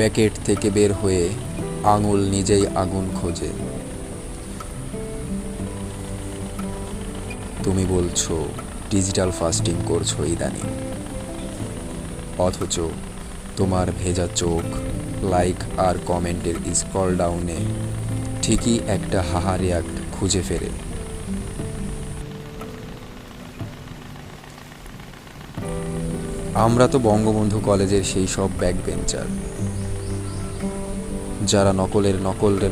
Packet থেকে বের হয়ে আঙুল নিজেই আগুন খোঁজে। তুমি বলছো ডিজিটাল ফাস্টিং করছো ইদানিং, অথচ তোমার ভেজা চোখ লাইক আর কমেন্টের স্ক্রল ডাউনে ঠিকই একটা হাহা রিয়াক্ট খুঁজে ফেরে। আমরা তো বঙ্গবন্ধু কলেজের সেই সব ব্যাকবেঞ্চার, যারা নকলের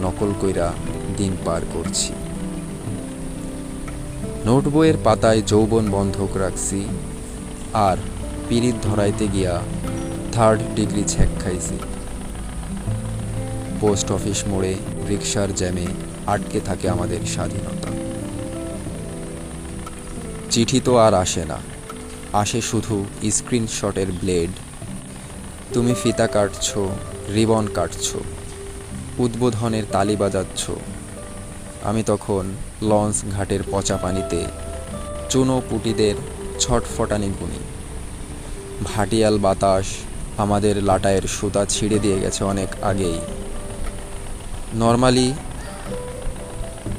নকল কইরা দিন পার করছি। নোট বইয়ের পাতায় যৌবন বন্ধক রাখছি, আর পিরিত ধরাইতে গিয়া 3rd ডিগ্রি ছ্যাক খাইছি। পোস্ট অফিস মোড়ে রিকশার জ্যামে আটকে থাকে আমাদের স্বাধীনতা। চিঠি তো আর আসে না, আসে শুধু স্ক্রিনশটের ব্লেড। তুমি ফিতা কাটছো, রিবন কাটছো, উদ্বোধনের তালি বাজাচ্ছ, আমি তখন লঞ্চ ঘাটের পচা পানিতে চুনো পুটিদের ছটফটানি গুনি। ভাটিয়াল বাতাস আমাদের লাটায়ের সুতা ছিঁড়ে দিয়ে গেছে অনেক আগেই। নর্মালি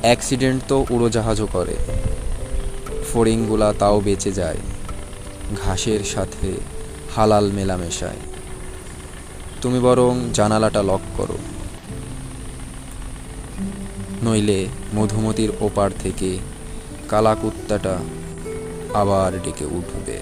অ্যাক্সিডেন্ট তো উড়োজাহাজও করে, ফড়িংগুলা তাও বেঁচে যায় ঘাসের সাথে হালাল মেলামেশায়। তুমি বরং জানালাটা লক করো, নইলে মধুমতির ওপার থেকে কালা কুত্তাটা আবার ডেকে উঠবে।